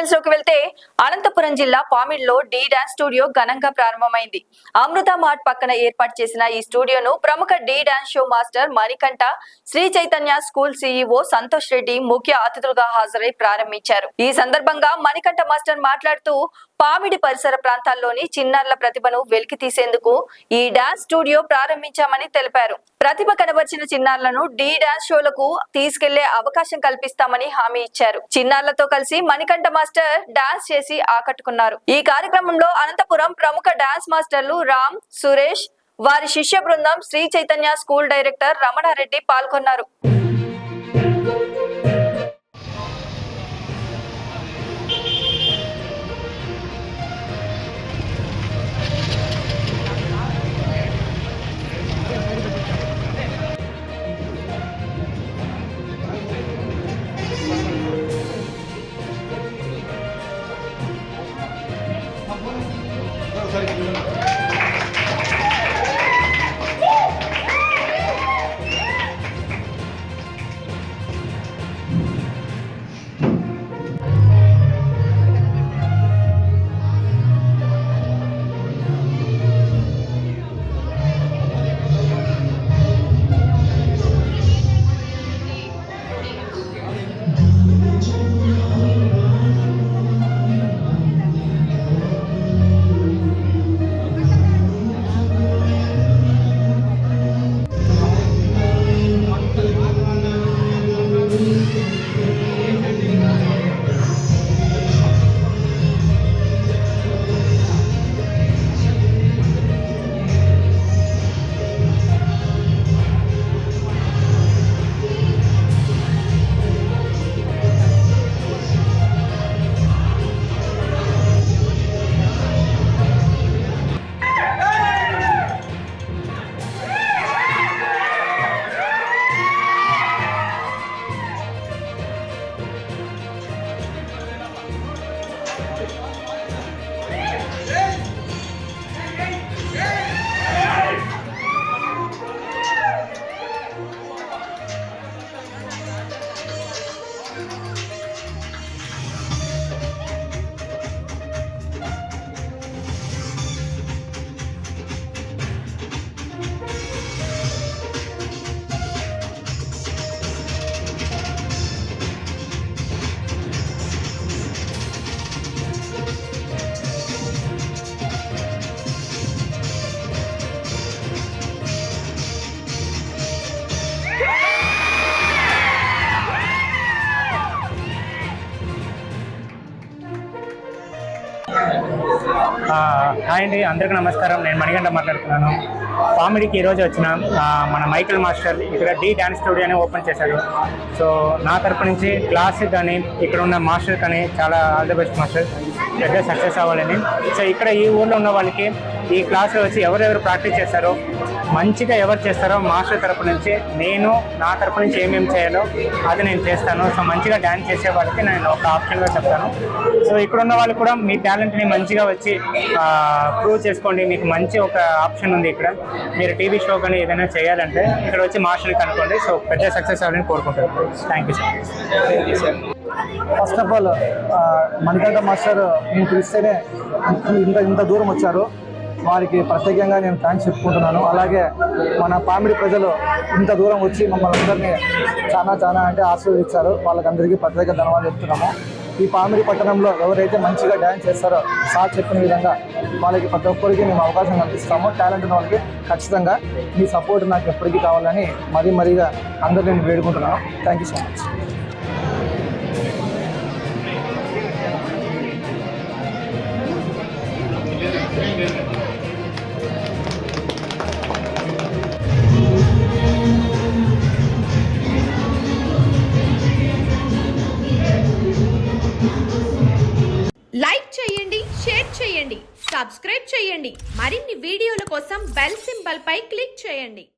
Details లోకి వెళ్తే అనంతపురం జిల్లా పామిడిలో డి డాన్స్ స్టూడియో ఘనంగా ప్రారంభమైంది. అమృత మార్ట్ పక్కన ఏర్పాటు చేసిన ఈ స్టూడియోను ప్రముఖ Dhee dance show master Manikanta, Sri Chaitanya school CEO Santosh Reddy ముఖ్య అతిథులుగా హాజరై ప్రారంభించారు. ఈ సందర్భంగా మణికంఠ మాస్టర్ మాట్లాడుతూ పామిడి పరిసర ప్రాంతాల్లోని చిన్నారుల ప్రతిభను వెలికి తీసేందుకు ఈ డాన్స్ స్టూడియో ప్రారంభించామని తెలిపారు. ప్రతిభ కనబర్చిన చిన్నారులను డి డాన్స్ షోలకు తీసుకెళ్లే అవకాశం కల్పిస్తామని హామీ ఇచ్చారు. చిన్నారులతో కలిసి మణికంఠ మాస్టర్ డాన్స్ చేసి ఆకట్టుకున్నారు. ఈ కార్యక్రమంలో అనంతపురం ప్రముఖ డాన్స్ మాస్టర్లు రామ్, సురేష్, వారి శిష్య బృందం, శ్రీ చైతన్య స్కూల్ డైరెక్టర్ రమణారెడ్డి పాల్గొన్నారు. హాయ్ అండి, అందరికీ నమస్కారం. నేను మణికంఠ మాట్లాడుతున్నాను. పామిడికి ఈరోజు వచ్చిన మన మైకిల్ మాస్టర్ ఇక్కడ డి డాన్స్ స్టూడియోని ఓపెన్ చేశారు. సో నా తరపు నుంచి క్లాస్కి కానీ ఇక్కడ ఉన్న మాస్టర్ కానీ చాలా ఆల్ ది బెస్ట్ మాస్టర్, పెద్ద సక్సెస్ అవ్వాలని. సో ఇక్కడ ఈ ఊళ్ళో ఉన్న వాళ్ళకి ఈ క్లాస్లో వచ్చి ఎవరెవరు ప్రాక్టీస్ చేస్తారో, మంచిగా ఎవరు చేస్తారో మాస్టర్ తరపు నుంచి నేను నా తరపు నుంచి ఏమేమి చేయాలో అది నేను చేస్తాను. సో మంచిగా డ్యాన్స్ చేసే వాళ్ళకి నేను ఒక ఆప్షన్గా చెప్తాను. సో ఇక్కడ ఉన్న వాళ్ళు కూడా మీ టాలెంట్ని మంచిగా వచ్చి ప్రూవ్ చేసుకోండి. మీకు మంచి ఒక ఆప్షన్ ఉంది ఇక్కడ. మీరు టీవీ షో కానీ ఏదైనా చేయాలంటే ఇక్కడ వచ్చి మాస్టర్ని కనుక్కోండి. సో పెద్ద సక్సెస్ అవ్వాలని కోరుకుంటాను. Thank you sir. First of all Manikanta master నేను పిలిస్తేనే ఇంత దూరం వచ్చారు. వారికి ప్రత్యేకంగా నేను థ్యాంక్స్ చెప్పుకుంటున్నాను. అలాగే మన పామిడి ప్రజలు ఇంత దూరం వచ్చి మమ్మల్ని అందరినీ చాలా అంటే ఆశీర్వదించారు. వాళ్ళకందరికీ ప్రత్యేక ధన్యవాదాలు చెప్తున్నాము. ఈ పామిడి పట్టణంలో ఎవరైతే మంచిగా డ్యాన్స్ చేస్తారో సార్ చెప్పిన విధంగా వాళ్ళకి ప్రతి ఒక్కరికి మేము అవకాశం కల్పిస్తాము. టాలెంట్ ఉన్న వాళ్ళకి ఖచ్చితంగా మీ సపోర్ట్ నాకు ఎప్పటికీ కావాలని మరీగా అందరినీ నేను వేడుకుంటున్నాను. Thank you so much. Like చేయండి, షేర్ చేయండి, సబ్స్క్రైబ్ చేయండి. మరిన్ని వీడియోల కోసం బెల్ సింబల్ పై క్లిక్ చేయండి.